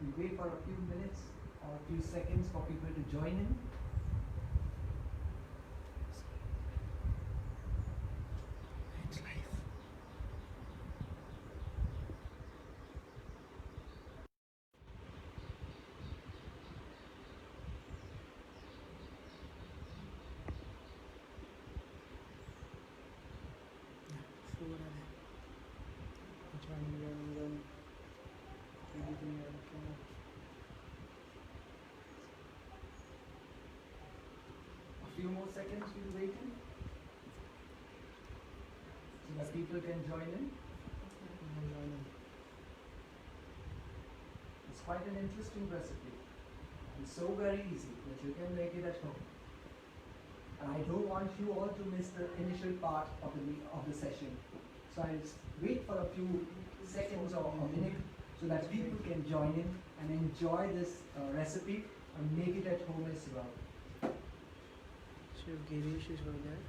We'll wait for a few minutes or a few seconds for people to join in. It's live. Sure. Joining. A few more seconds we'll wait in so that people can join in. It's quite an interesting recipe and so very easy that you can make it at home. And I don't want you all to miss the initial part of the session. So I'll wait for a few seconds or a minute so that people can join in and enjoy this recipe and make it at home as well. Chef Girish is over there.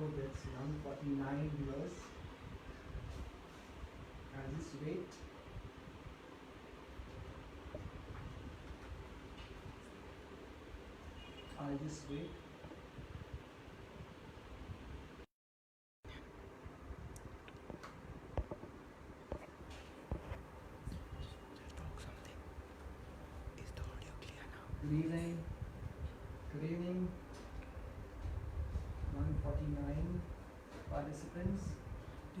Oh, that's 149 viewers. I'll just wait. I'll just wait. Talk something. Is the audio clear now? Good evening. Good evening. 149 participants.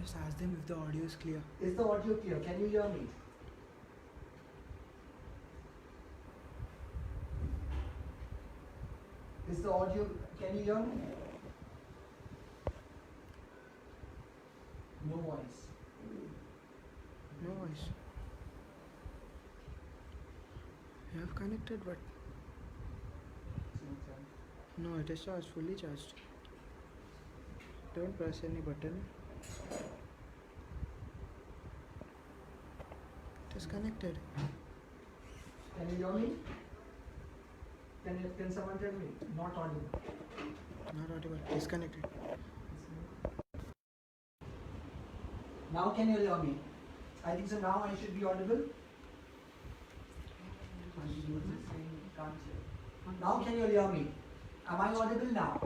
Just ask them if the audio is clear. Is the audio clear? Can you hear me? Is the audio, can you hear me? No voice. No voice. You have connected, but no, it is charged, fully charged. Don't press any button. It is connected. Can you hear me? Can someone tell me? Not audible. Not audible. Disconnected. Now can you hear me? I think so now I should be audible. Now can you hear me? Am I audible now?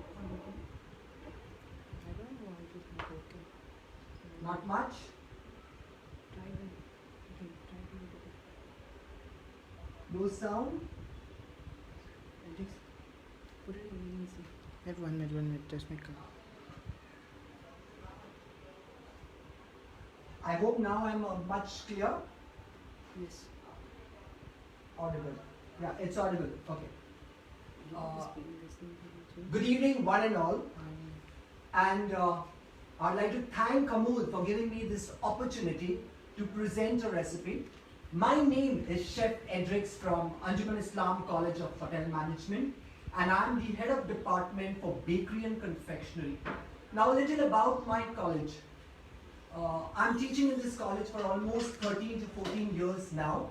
I don't know why it is not okay. Not much? Try again. Try again. No sound? Just put it in easy. Wait 1 minute, just make a... I hope now I'm much clear. Yes. Audible. Yeah, it's audible. Okay. Good evening, one and all. And I'd like to thank Amul for giving me this opportunity to present a recipe. My name is Chef Edrix from Anjuman Islam College of Hotel Management, and I'm the head of department for bakery and confectionery. Now a little about my college. I'm teaching in this college for almost 13 to 14 years now,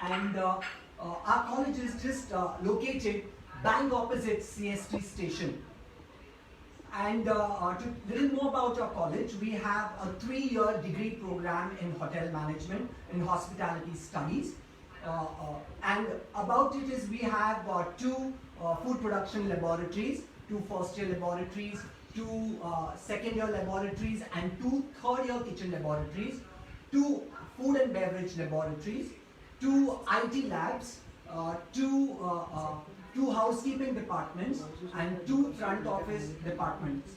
and our college is just located bang opposite CST station. And to little more about our college, we have a 3-year degree program in hotel management, in hospitality studies. And about it is we have 2 food production laboratories, 2 first-year laboratories, 2 second-year laboratories, and 2 third-year kitchen laboratories, 2 food and beverage laboratories, 2 IT labs, 2 2 housekeeping departments, and 2 front office departments.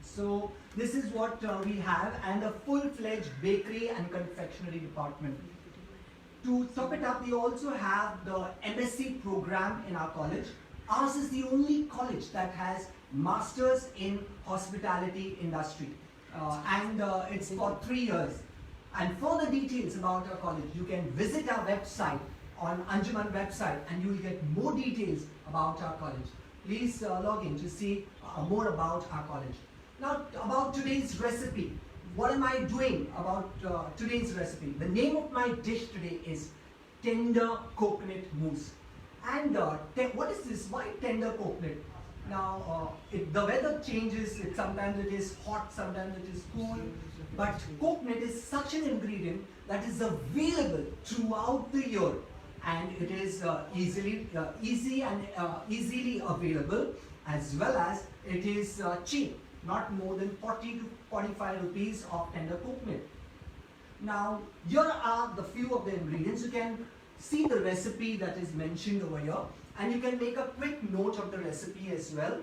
So this is what we have, and a full-fledged bakery and confectionery department. To top it up, we also have the MSc program in our college. Ours is the only college that has masters in hospitality industry, and it's for 3 years. And for the details about our college, you can visit our website on Anjuman website, and you will get more details about our college. Please log in to see more about our college. Now, about today's recipe. What am I doing about today's recipe? The name of my dish today is tender coconut mousse. And what is this? Why tender coconut? Now, the weather changes. Sometimes it is hot, sometimes it is cool. But coconut is such an ingredient that is available throughout the year, and it is easily available, as well as it is cheap. Not more than 40 to 45 rupees of tender coconut. Now, here are the few of the ingredients. You can see the recipe that is mentioned over here, and you can make a quick note of the recipe as well.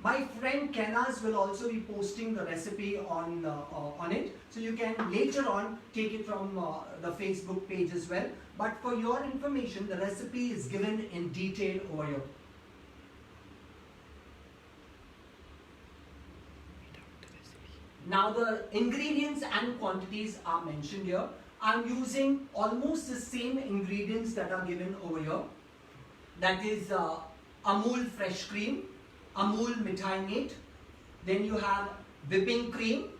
My friend Kenas will also be posting the recipe on it, so you can later on take it from the Facebook page as well. But for your information, the recipe is given in detail over here. Now the ingredients and quantities are mentioned here. I'm using almost the same ingredients that are given over here. That is Amul fresh cream, Amul mithai mate, then you have whipping cream,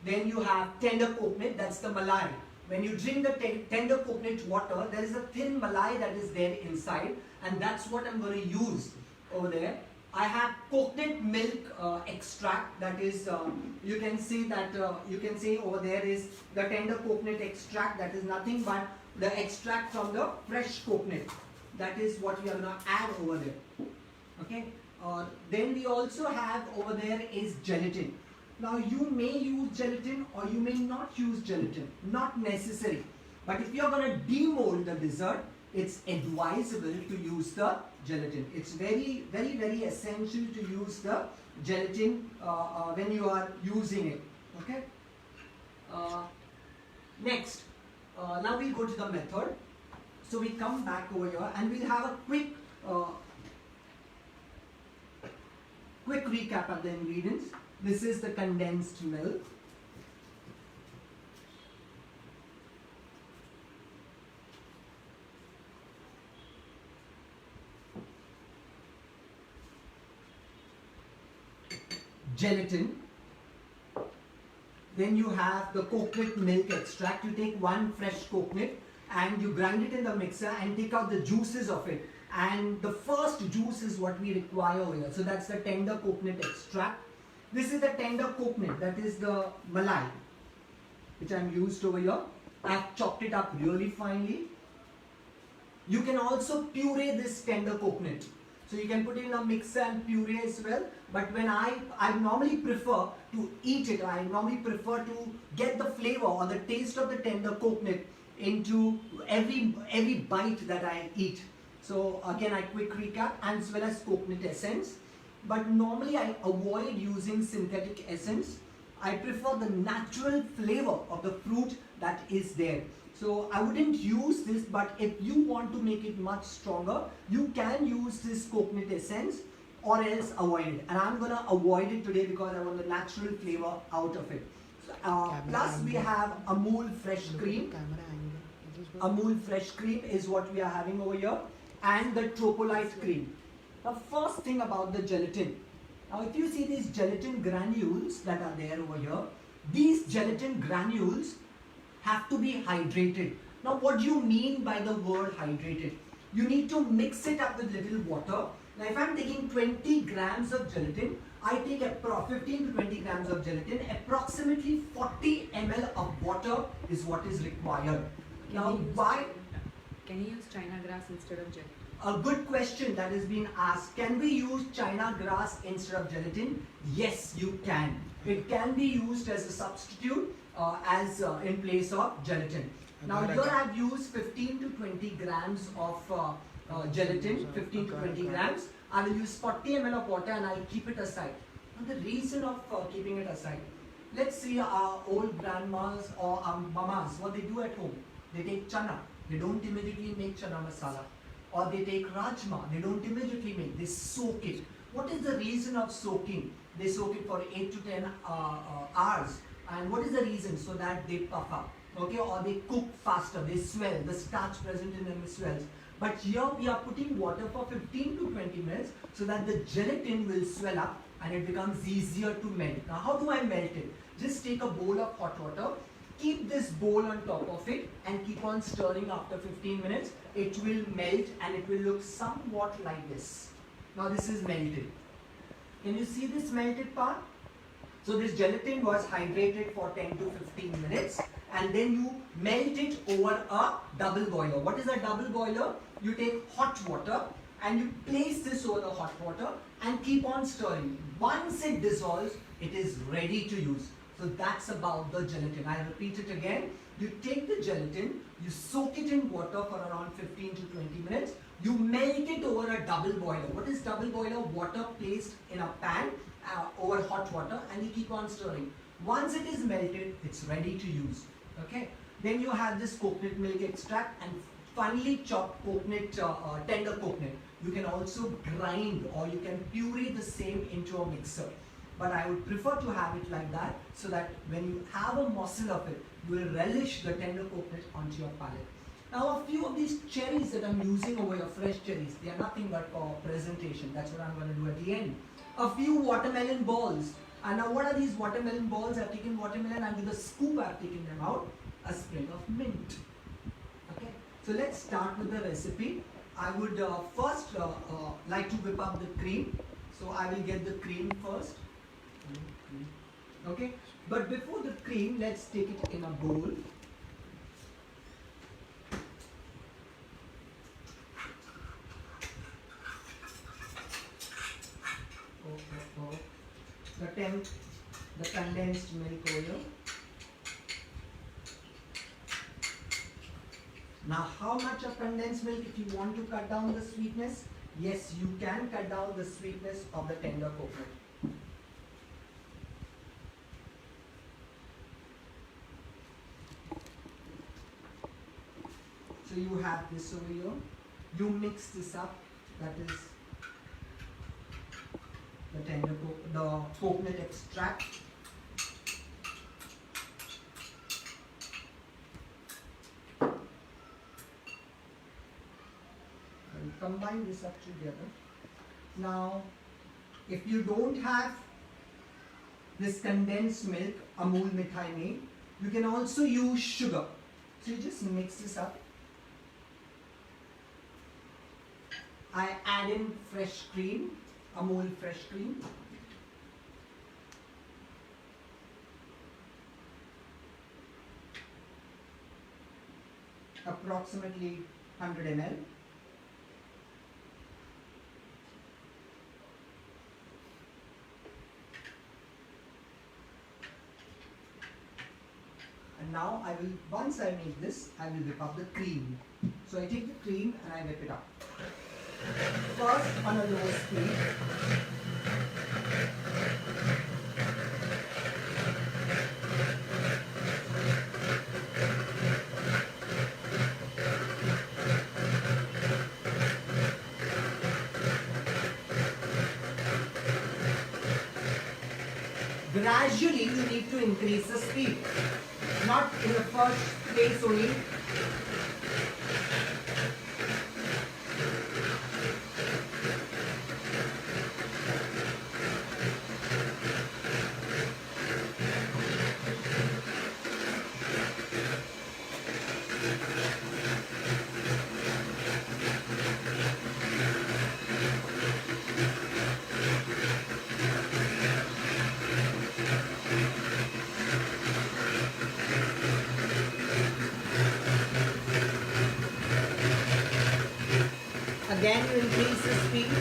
then you have tender coconut, that's the malai. When you drink the tender coconut water, there is a thin malai that is there inside, and that's what I'm going to use over there. I have coconut milk extract, that is, you can see that, you can see over there is the tender coconut extract, that is nothing but the extract from the fresh coconut. That is what we are going to add over there. Okay. Then we also have over there is gelatin. Now you may use gelatin or you may not use gelatin, not necessary. But if you are going to demold the dessert, it's advisable to use the gelatin. It's very essential to use the gelatin when you are using it. Okay. Next, now we go to the method. So we come back over here and we'll have a quick recap of the ingredients. This is the condensed milk. Gelatin. Then you have the coconut milk extract. You take 1 fresh coconut and you grind it in the mixer and take out the juices of it. And the first juice is what we require over here. So that's the tender coconut extract. This is the tender coconut, that is the malai, which I'm used over here. I've chopped it up really finely. You can also puree this tender coconut. So you can put it in a mixer and puree as well. But when I normally prefer to eat it, I normally prefer to get the flavor or the taste of the tender coconut into every bite that I eat. So again, I quick recap, as well as coconut essence. But normally I avoid using synthetic essence. I prefer the natural flavor of the fruit that is there. So I wouldn't use this, but if you want to make it much stronger, you can use this coconut essence or else avoid it. And I'm going to avoid it today because I want the natural flavor out of it. Plus we have Amul fresh cream. Amul fresh cream is what we are having over here. And the Tropolite cream. The first thing about the gelatin. Now if you see these gelatin granules that are there over here, these gelatin granules have to be hydrated. Now what do you mean by the word hydrated? You need to mix it up with little water. Now if I'm taking 20 grams of gelatin, I take 15 to 20 grams of gelatin. Approximately 40 ml of water is what is required. Now why? Can you use China grass instead of gelatin? A good question that has been asked. Can we use China grass instead of gelatin? Yes, you can. It can be used as a substitute in place of gelatin. Now here I've used 15 to 20 grams of gelatin, 15 to 20 grams. I will use 40 ml of water and I'll keep it aside. Now the reason of keeping it aside, let's see our old grandmas or mamas, what they do at home. They take chana, they don't immediately make chana masala. Or they take rajma, they don't immediately make, they soak it. What is the reason of soaking? They soak it for 8 to 10 hours. And what is the reason? So that they puff up, okay? Or they cook faster, they swell, the starch present in them swells. But here we are putting water for 15 to 20 minutes so that the gelatin will swell up and it becomes easier to melt. Now how do I melt it? Just take a bowl of hot water, keep this bowl on top of it and keep on stirring after 15 minutes. It will melt and it will look somewhat like this. Now this is melted. Can you see this melted part? So this gelatin was hydrated for 10 to 15 minutes and then you melt it over a double boiler. What is a double boiler? You take hot water and you place this over the hot water and keep on stirring. Once it dissolves, it is ready to use. So that's about the gelatin. I repeat it again. You take the gelatin, you soak it in water for around 15 to 20 minutes. You melt it over a double boiler. What is double boiler? Water placed in a pan over hot water and you keep on stirring. Once it is melted, it's ready to use. Okay. Then you have this coconut milk extract and finely chopped coconut, tender coconut. You can also grind or you can puree the same into a mixer. But I would prefer to have it like that so that when you have a morsel of it, you will relish the tender coconut onto your palate. Now a few of these cherries that I'm using over here, fresh cherries, they are nothing but for presentation. That's what I'm going to do at the end. A few watermelon balls. And now what are these watermelon balls? I've taken watermelon and with a scoop I've taken them out. A sprig of mint. Okay. So let's start with the recipe. I would first like to whip up the cream. So I will get the cream first. Okay. But before the cream, let's take it in a bowl. The condensed milk oil. Now how much of condensed milk if you want to cut down the sweetness? Yes, you can cut down the sweetness of the tender coconut. So you have this over here. You mix this up. That is the coconut extract. And combine this up together. Now, if you don't have this condensed milk, Amul Mithai Mein, you can also use sugar. So you just mix this up. I add in fresh cream. Amul fresh cream. Approximately 100 ml. And now I will, once I make this, I will whip up the cream. So I take the cream and I whip it up. First on a low speed. Gradually you need to increase the speed. Not in the first place only. Again you increase the speed.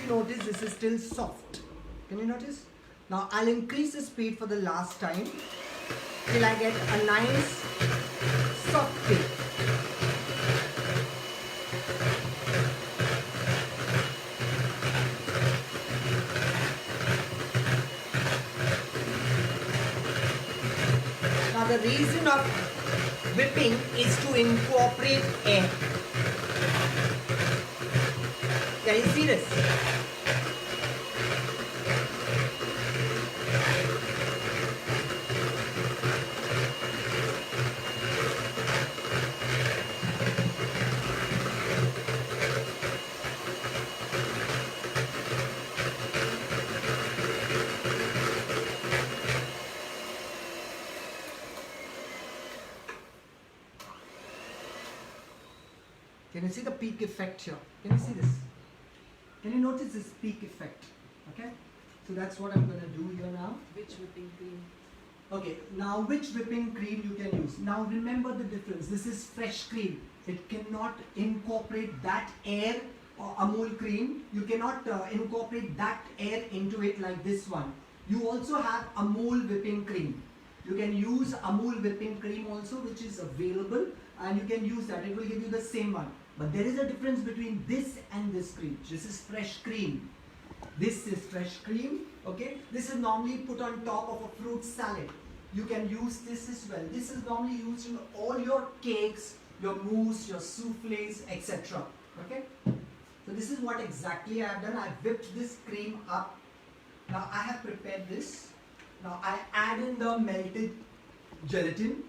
you notice this is still soft. Can you notice? Now I'll increase the speed for the last time till I get a nice soft cake. Now the reason of whipping is to incorporate air. Can you see this? Can you see the peak effect here? Can you see this? Can you notice this peak effect? Okay, so that's what I'm going to do here now. Which whipping cream? Okay, now which whipping cream you can use? Now remember the difference. This is fresh cream. It cannot incorporate that air or Amul cream. You cannot incorporate that air into it like this one. You also have Amul whipping cream. You can use Amul whipping cream also, which is available, and you can use that. It will give you the same one. But there is a difference between this and this cream. This is fresh cream. This is fresh cream. Okay, this is normally put on top of a fruit salad. You can use this as well. This is normally used in all your cakes, your mousse, your souffles, etc. Okay, so this is what exactly I have done. I whipped this cream up. Now I have prepared this. Now I add in the melted gelatin.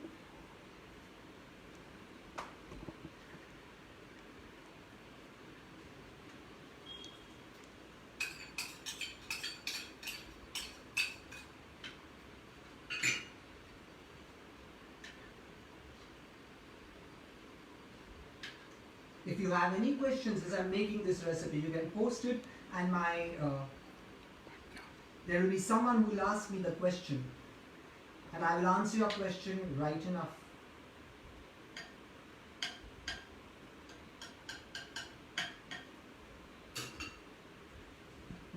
If you have any questions as I'm making this recipe, you can post it, and there will be someone who will ask me the question, and I will answer your question right enough.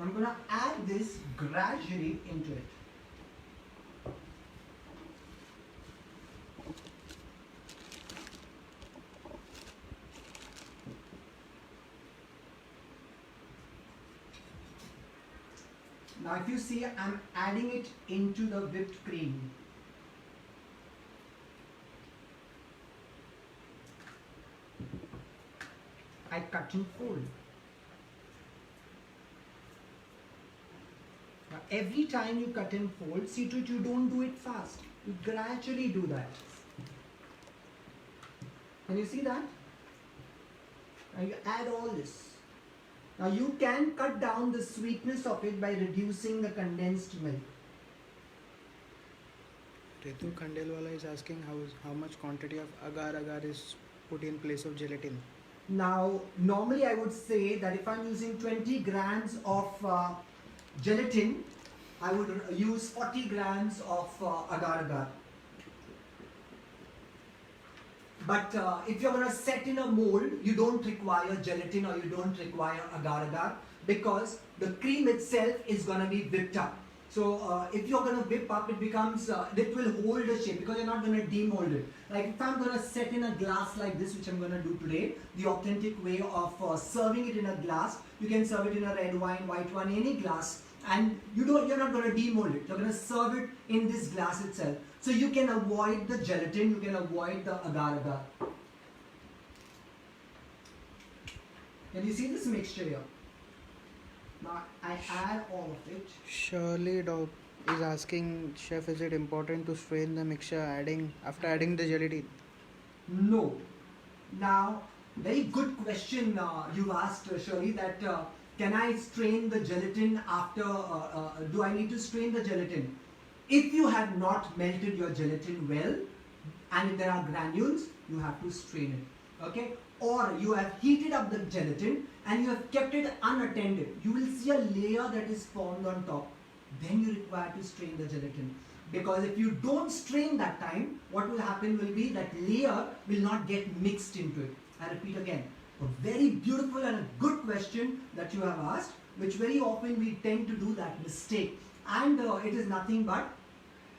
I'm going to add this gradually into it. Now if you see, I'm adding it into the whipped cream. I cut and fold. Now every time you cut and fold, see to it you don't do it fast. You gradually do that. Can you see that? Now you add all this. Now you can cut down the sweetness of it by reducing the condensed milk. Ritu Khandelwala is asking how much quantity of agar-agar is put in place of gelatin. Now normally I would say that if I'm using 20 grams of gelatin, I would use 40 grams of agar-agar. But if you're going to set in a mold, you don't require gelatin or you don't require agar-agar, because the cream itself is going to be whipped up. So if you're going to whip up, it becomes, it will hold the shape because you're not going to demold it. Like if I'm going to set in a glass like this, which I'm going to do today, the authentic way of serving it in a glass, you can serve it in a red wine, white wine, any glass, and you're not going to demold it. You're going to serve it in this glass itself. So you can avoid the gelatin, you can avoid the agar-agar. Can you see this mixture here? Now I add all of it. Shirley Dog is asking, Chef, is it important to strain the mixture after adding the gelatin? No. Now, very good question you've asked, Shirley, that can I strain the gelatin after, do I need to strain the gelatin? If you have not melted your gelatin well, and if there are granules, you have to strain it, okay? Or you have heated up the gelatin and you have kept it unattended. You will see a layer that is formed on top. Then you require to strain the gelatin. Because if you don't strain that time, what will happen will be that layer will not get mixed into it. I repeat again, a very beautiful and a good question that you have asked. which very often we tend to do that mistake. And it is nothing but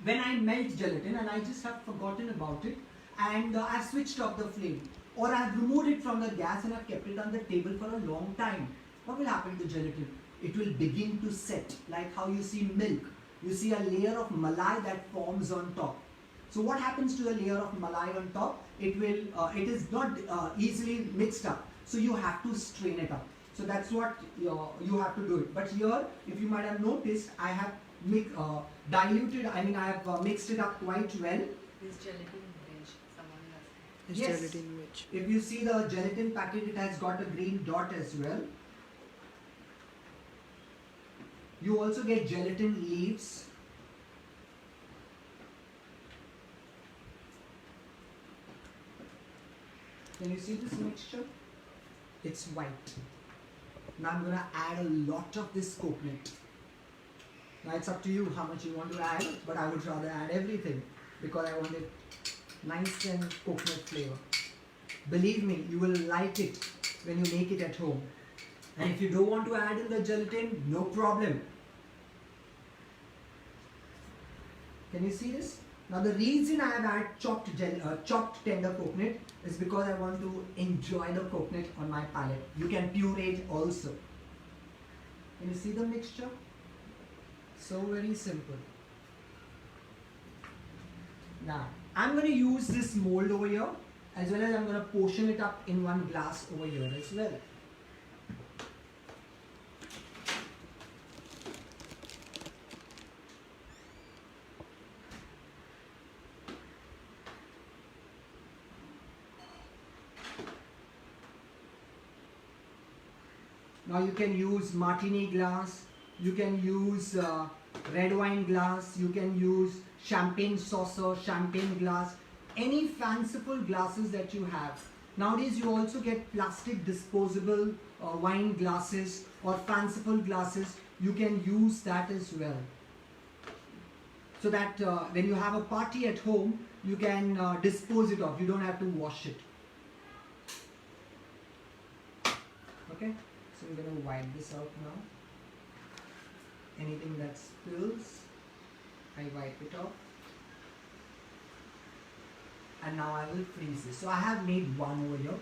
when I melt gelatin and I just have forgotten about it, and I've switched off the flame, or I've removed it from the gas and I've kept it on the table for a long time. What will happen to gelatin? It will begin to set, like how you see milk. You see a layer of malai that forms on top. So what happens to the layer of malai on top? It is not easily mixed up. So you have to strain it up. So that's what you have to do it. But here, if you might have noticed, I have diluted. I mean, I have mixed it up quite well. This gelatin veg, someone has. It's Yes. gelatin which. If you see the gelatin packet, it has got a green dot as well. You also get gelatin leaves. Can you see this mixture? It's white. Now I'm going to add a lot of this coconut. Now it's up to you how much you want to add, but I would rather add everything because I want it nice and coconut flavor. Believe me, you will like it when you make it at home. And if you don't want to add in the gelatin, no problem. Can you see this? Now the reason I have added chopped tender coconut is because I want to enjoy the coconut on my palate. You can puree it also. Can you see the mixture? So very simple. Now I'm going to use this mold over here, as well as I'm going to portion it up in one glass over here as well. Now you can use martini glass, you can use red wine glass, you can use champagne saucer, champagne glass, any fanciful glasses that you have. Nowadays you also get plastic disposable wine glasses or fanciful glasses. You can use that as well. So that when you have a party at home, you can dispose it off. You don't have to wash it. Okay, so I'm going to wipe this out now. Anything that spills, I wipe it off. And now I will freeze this. So I have made one over here.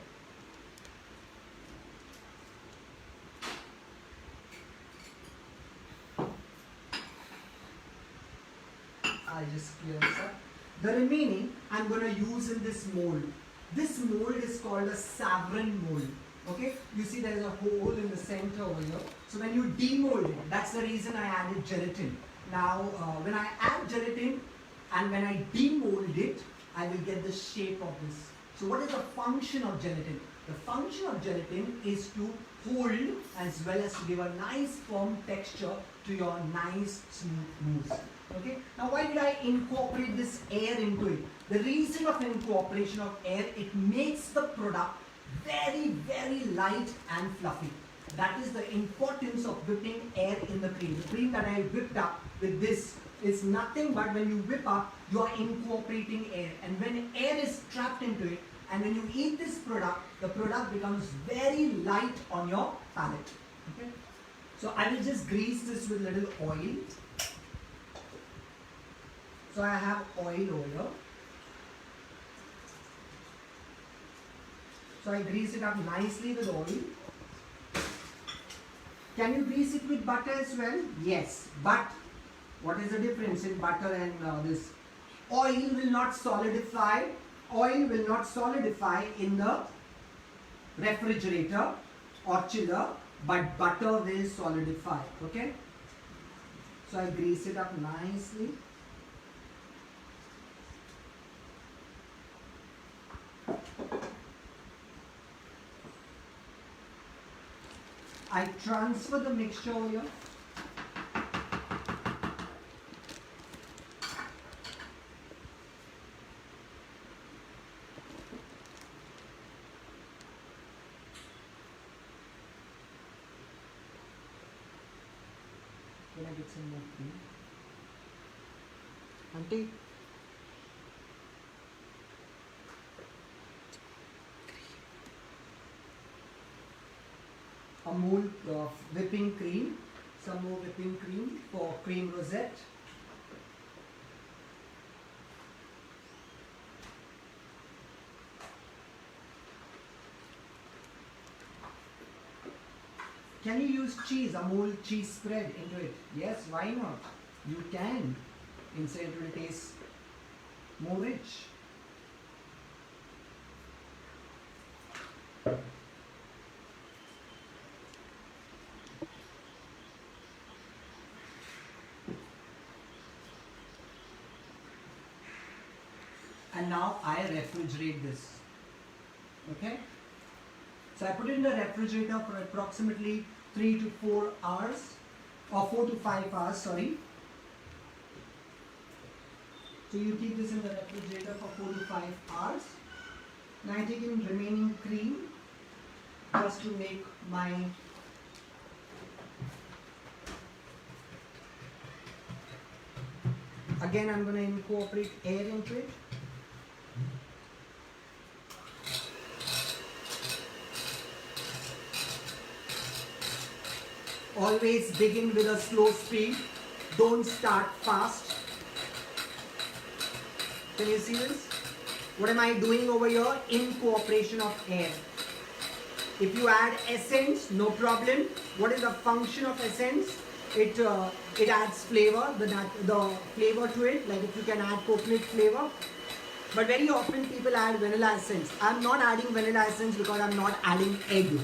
I'll just clear this up. The remaining I'm going to use in this mold. This mold is called a Savrin mold. Okay, you see there is a hole in the center over here. So when you demold it, that's the reason I added gelatin. Now when I add gelatin and when I demold it, I will get the shape of this. So what is the function of gelatin? The function of gelatin is to hold as well as to give a nice firm texture to your nice smooth mousse. Okay. Now why did I incorporate this air into it? The reason of incorporation of air, it makes the product very, very light and fluffy. That is the importance of whipping air in the cream. The cream that I whipped up with this is nothing but when you whip up, you are incorporating air. And when air is trapped into it, and when you eat this product, the product becomes very light on your palate. Okay? So I will just grease this with little oil. So I have oil over here. So I grease it up nicely with oil. Can you grease it with butter as well? Yes, but what is the difference in butter and this? Oil will not solidify. Oil will not solidify in the refrigerator or chiller, but butter will solidify. Okay. So I grease it up nicely. I transfer the mixture over here. Can I get some more cream? Auntie, Amul whipping cream, some more whipping cream for cream rosette. Can you use cheese, Amul cheese spread into it? Yes, why not? You can. Instead it will taste more rich. And now I refrigerate this. Okay? So I put it in the refrigerator for approximately 3 to 4 hours, or 4 to 5 hours, sorry. So you keep this in the refrigerator for 4 to 5 hours. Now I take in remaining cream just to make my again I'm going to incorporate air into it. Always begin with a slow speed. Don't start fast. Can you see this? What am I doing over here? Incorporation of air. If you add essence, no problem. What is the function of essence? It adds flavor, the flavor to it. Like if you can add coconut flavor. But very often people add vanilla essence. I'm not adding vanilla essence because I'm not adding egg.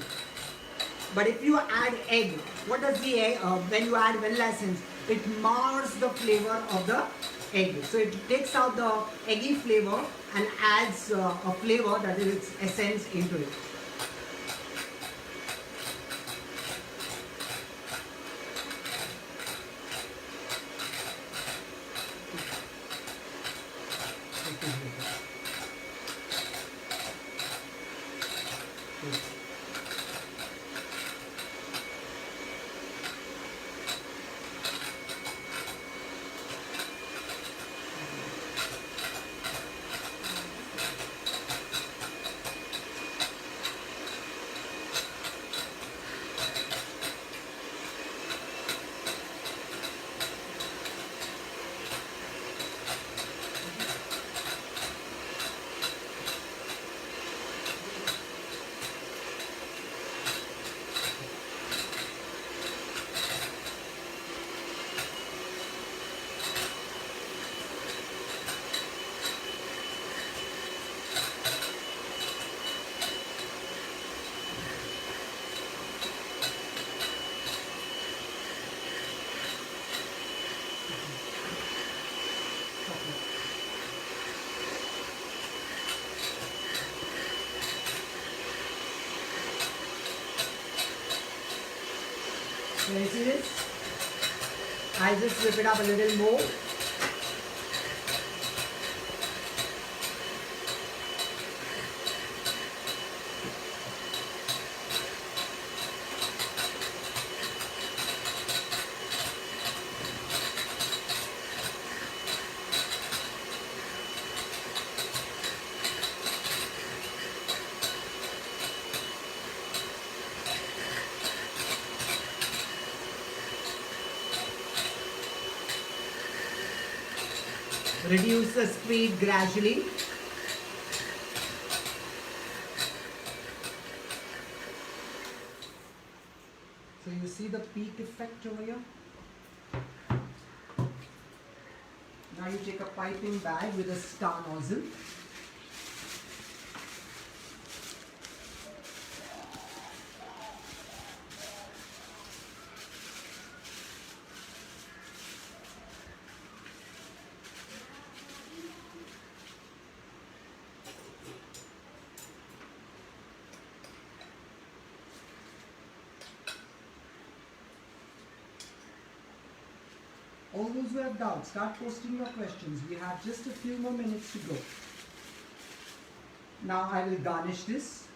But if you add egg, what does the egg, when you add vanilla essence, it mars the flavor of the egg. So it takes out the eggy flavor and adds a flavor, that is its essence, into it. Can you see this? I'll just whip it up a little more. Reduce the speed gradually. So you see the peak effect over here. Now you take a piping bag with a star nozzle. All those who have doubts, start posting your questions. We have just a few more minutes to go. Now I will garnish this.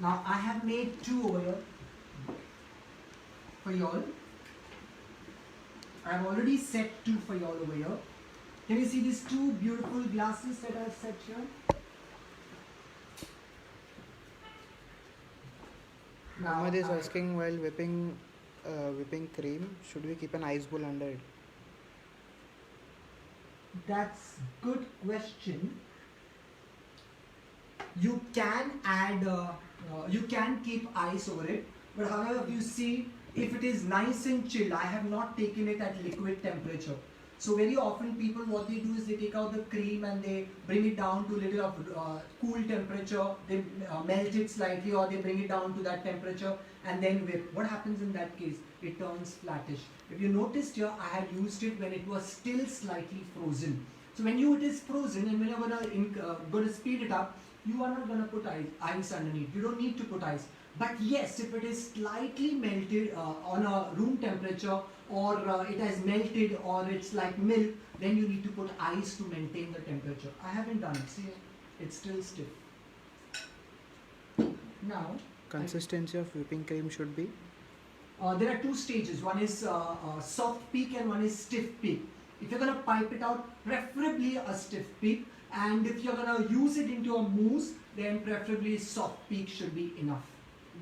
Now I have made two over here for you all. I've already set 2 for you all over here. Can you see these 2 beautiful glasses that I've set here? Ahmad is I- asking, while whipping cream, should we keep an ice bowl under it? That's good question. You can add, you can keep ice over it, but however, if you see, if it is nice and chilled, I have not taken it at liquid temperature. So very often people, what they do is they take out the cream and they bring it down to a little of cool temperature, they melt it slightly, or they bring it down to that temperature and then whip. What happens in that case? It turns flattish. If you noticed here, I had used it when it was still slightly frozen. So when it is frozen and when you're going to speed it up, you are not going to put ice underneath. You don't need to put ice. But yes, if it is slightly melted on a room temperature, or it has melted, or it's like milk, then you need to put ice to maintain the temperature. I haven't done it. See, it's still stiff. Now, Consistency of whipping cream should be? there are 2 stages. One is soft peak and one is stiff peak. If you're going to pipe it out, preferably a stiff peak. And if you're going to use it into a mousse, then preferably soft peak should be enough.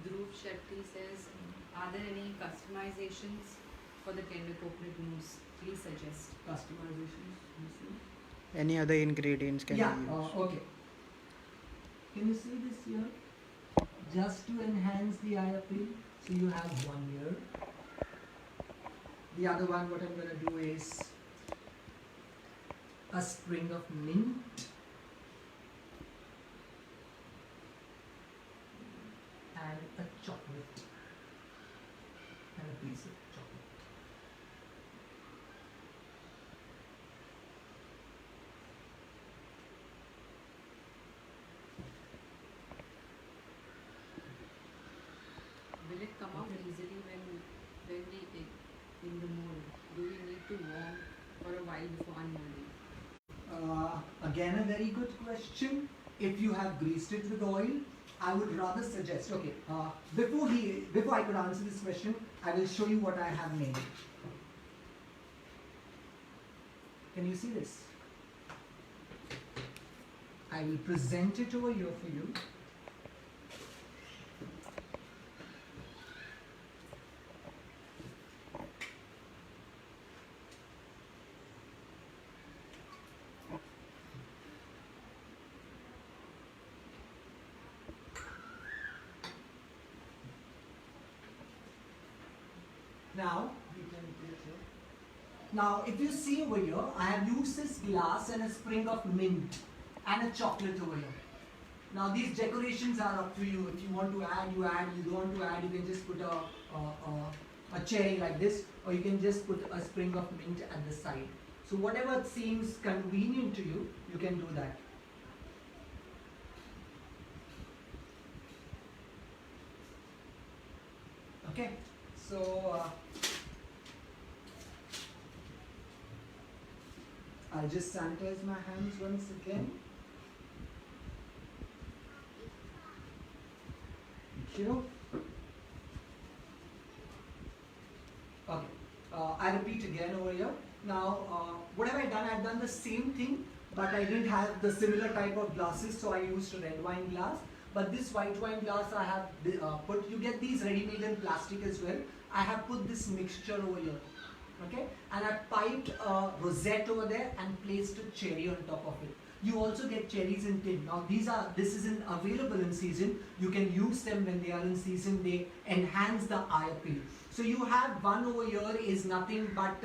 Dhruv Shetty says, are there any customizations for the tender coconut mousse? Please suggest. Customizations, you see? Any other ingredients can Yeah, be used? okay. Can you see this here? Just to enhance the eye appeal. So you have one here. The other one, what I'm going to do is a sprig of mint. And a chocolate. And a piece of chocolate. Will it come out easily when we in the mold? Do we need to warm for a while before unmolding? Again, a very good question. If you have greased it with oil, I would rather suggest, okay, before I could answer this question, I will show you what I have made. Can you see this? I will present it over here for you. Now, you can put it here. Now, if you see over here, I have used this glass and a sprig of mint and a chocolate over here. Now, these decorations are up to you. If you want to add, you add. You don't want to add, you can just put a cherry like this, or you can just put a sprig of mint at the side. So, whatever seems convenient to you, you can do that. Okay, so I'll just sanitize my hands once again. Okay. I repeat again over here. Now, what have I done? I've done the same thing, but I didn't have the similar type of glasses, so I used a red wine glass. But this white wine glass I have put, you get these ready-made in plastic as well. I have put this mixture over here, okay? And I piped a rosette over there and placed a cherry on top of it. You also get cherries in tin. Now this isn't available in season. You can use them when they are in season. They enhance the eye appeal. So you have one over here is nothing but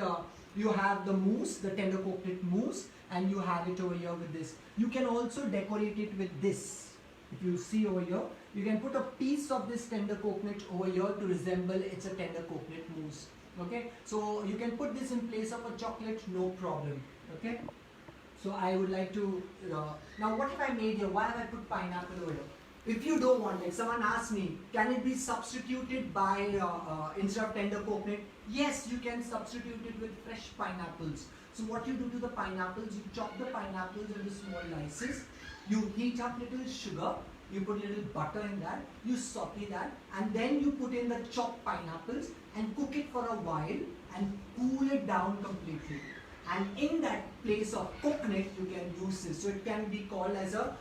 you have the mousse, the tender coconut mousse, and you have it over here with this. You can also decorate it with this. If you see over here, you can put a piece of this tender coconut over here to resemble it's a tender coconut mousse. Okay, so you can put this in place of a chocolate, no problem. Okay, so I would like to now what have I made here? Why have I put pineapple over here? If you don't want it, someone asked me, can it be substituted by instead of tender coconut? Yes, you can substitute it with fresh pineapples. So what you do to the pineapples, you chop the pineapples into small slices. You heat up little sugar you put a little butter in that, you saute that, and then you put in the chopped pineapples and cook it for a while and cool it down completely. And in that place of coconut, you can use this. So it can be called as a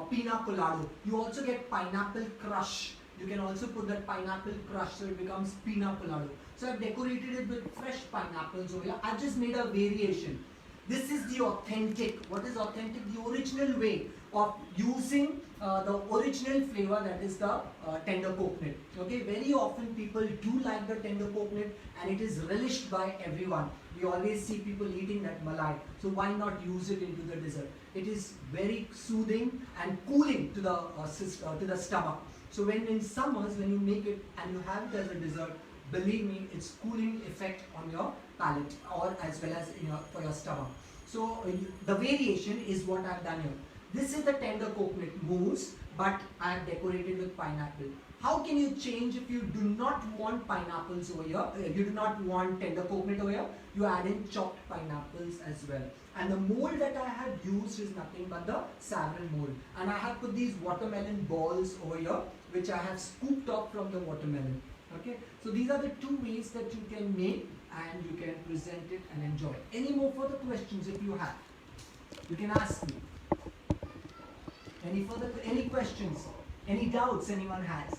pina colada. You also get pineapple crush. You can also put that pineapple crush so it becomes pina colada. So I've decorated it with fresh pineapples over here. I've just made a variation. This is the authentic. What is authentic? The original way of using the original flavor, that is the tender coconut. Okay, very often people do like the tender coconut and it is relished by everyone. We always see people eating that malai. So why not use it into the dessert? It is very soothing and cooling to the stomach. So when in summers, when you make it and you have it as a dessert, believe me, it's cooling effect on your palate or as well as for your stomach. So the variation is what I've done here. This is the tender coconut mousse, but I have decorated with pineapple. How can you change if you do not want pineapples over here? You do not want tender coconut over here. You add in chopped pineapples as well. And the mold that I have used is nothing but the Savarin mold. And I have put these watermelon balls over here, which I have scooped up from the watermelon. Okay, so these are the two ways that you can make and you can present it and enjoy. Any more further questions if you have? You can ask me. Any questions? Any doubts anyone has?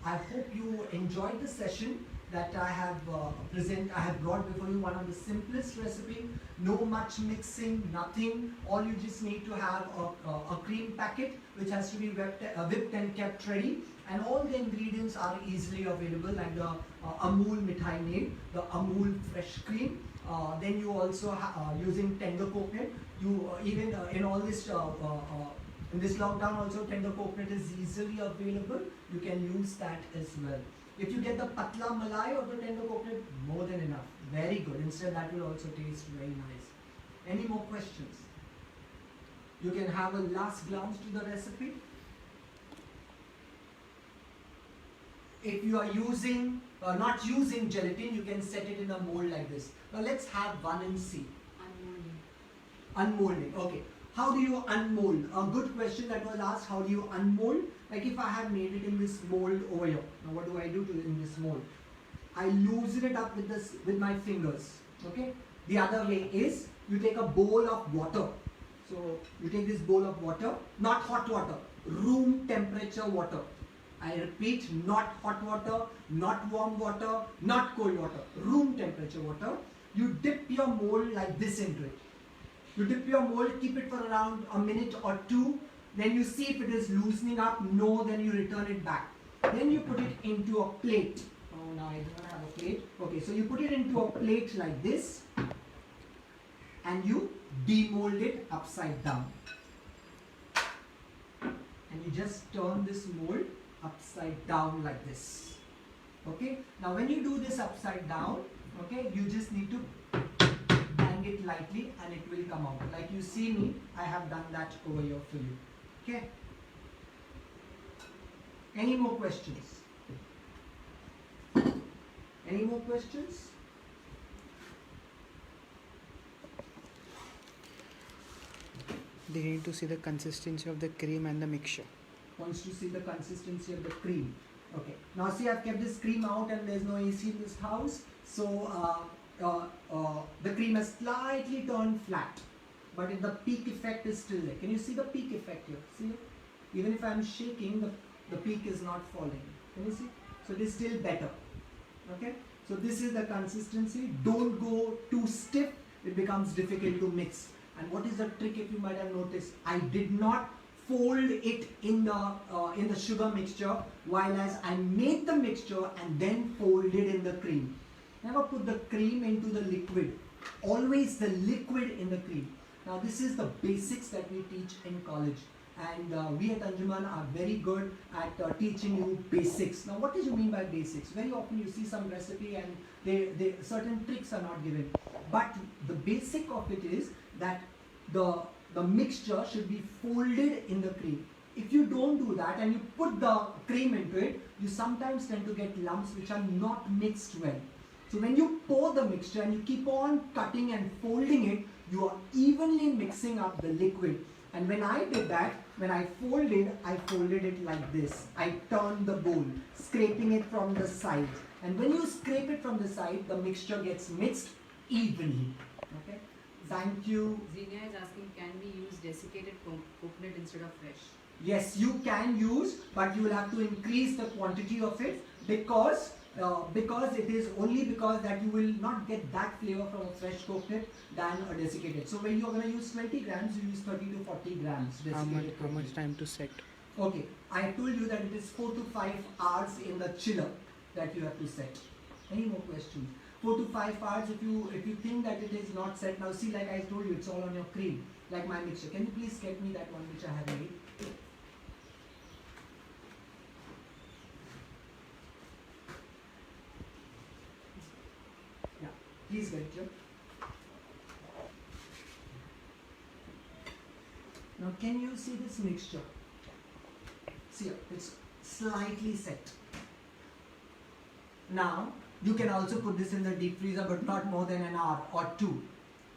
I hope you enjoyed the session that I have brought before you. One of the simplest recipe, no much mixing, nothing. All you just need to have a cream packet which has to be whipped and kept ready, and all the ingredients are easily available, and the Amul Mithai made, the Amul fresh cream. Then you also using tender coconut. You even in all this in this lockdown also tender coconut is easily available. You can use that as well. If you get the patla malai or the tender coconut, more than enough. Very good. Instead, that will also taste very nice. Any more questions? You can have a last glance to the recipe. If you are using, not using gelatin, you can set it in a mold like this. Now let's have one and see. Unmolding. Okay. How do you unmold? A good question that was asked. How do you unmold? Like if I have made it in this mold over here. Now what do I do in this mold? I loosen it up with my fingers. Okay. The other way is you take a bowl of water. So you take this bowl of water, not hot water, room temperature water. I repeat, not hot water, not warm water, not cold water, room temperature water. You dip your mold like this into it. You dip your mold, keep it for around a minute or two. Then you see if it is loosening up. No, then you return it back. Then you put it into a plate. Oh, now I don't have a plate. Okay, so you put it into a plate like this. And you demold it upside down. And you just turn this mold upside down like this. Okay, now when you do this upside down, okay, you just need to bang it lightly and it will come out. Like you see me, I have done that over here for you. Okay. Any more questions? Any more questions? They need to see the consistency of the cream and the mixture. Wants to see the consistency of the cream. Okay. Now see, I've kept this cream out and there's no AC in this house. So the cream has slightly turned flat. But the peak effect is still there. Can you see the peak effect here? See? Even if I'm shaking, the peak is not falling. Can you see? So it is still better. Okay? So this is the consistency. Don't go too stiff. It becomes difficult to mix. And what is the trick, if you might have noticed? I did not fold it in the sugar mixture, while as I made the mixture and then folded in the cream. Never put the cream into the liquid. Always the liquid in the cream. Now this is the basics that we teach in college. And we at Anjuman are very good at teaching you basics. Now what do you mean by basics? Very often you see some recipe and certain tricks are not given. But the basic of it is that the mixture should be folded in the cream. If you don't do that and you put the cream into it, you sometimes tend to get lumps which are not mixed well. So when you pour the mixture and you keep on cutting and folding it, you are evenly mixing up the liquid. And when I did that, when I folded it like this. I turned the bowl, scraping it from the side. And when you scrape it from the side, the mixture gets mixed evenly. Okay? Thank you. Xenia is asking, can we use desiccated coconut instead of fresh? Yes, you can use, but you will have to increase the quantity of it because it is only because that you will not get that flavor from a fresh coconut than a desiccated. So when you are going to use 20 grams, you use 30 to 40 grams desiccated How coconut. much time to set? Okay, I have told you that it is 4 to 5 hours in the chiller that you have to set. Any more questions? 4 to 5 hours. If you think that it is not set, now see, like I told you, it's all on your cream, like my mixture. Can you please get me that one which I have made? Yeah, please get it. Now can you see this mixture? See here, it's slightly set. Now you can also put this in the deep freezer, but not more than an hour or two.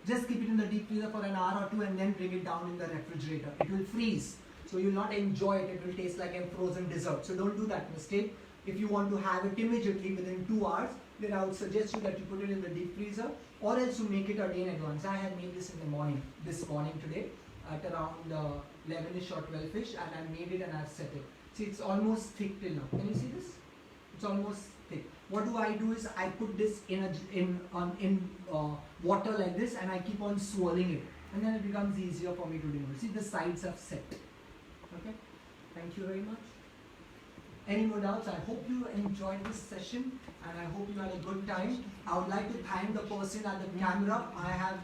Just keep it in the deep freezer for an hour or two and then bring it down in the refrigerator. It will freeze, so you will not enjoy it. It will taste like a frozen dessert. So don't do that mistake. If you want to have it immediately within 2 hours, then I would suggest you that you put it in the deep freezer, or else you make it a day in advance. I had made this in the morning, this morning today, at around 11ish or 12ish, and I made it and I've set it. See, it's almost thick till now. Can you see this? It's almost thick. What do I do is I put this in water like this, and I keep on swirling it, and then it becomes easier for me to remove. See, the sides have set. Okay. Thank you very much. Any more doubts? I hope you enjoyed this session and I hope you had a good time. I would like to thank the person at the camera. I have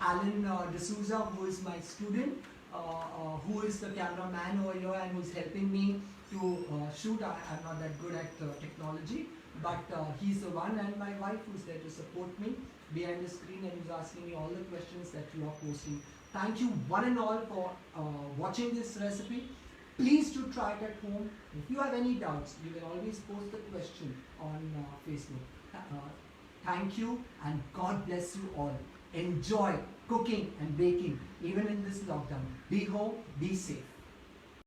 Alan D'Souza, who is my student, who is the cameraman over here and who is helping me to shoot. I'm not that good at technology, but he's the one, and my wife who's there to support me behind the screen and who's asking me all the questions that you are posting. Thank you one and all for watching this recipe. Please do try it at home. If you have any doubts, you can always post the question on Facebook. Thank you and God bless you all. Enjoy cooking and baking even in this lockdown. Be home, be safe.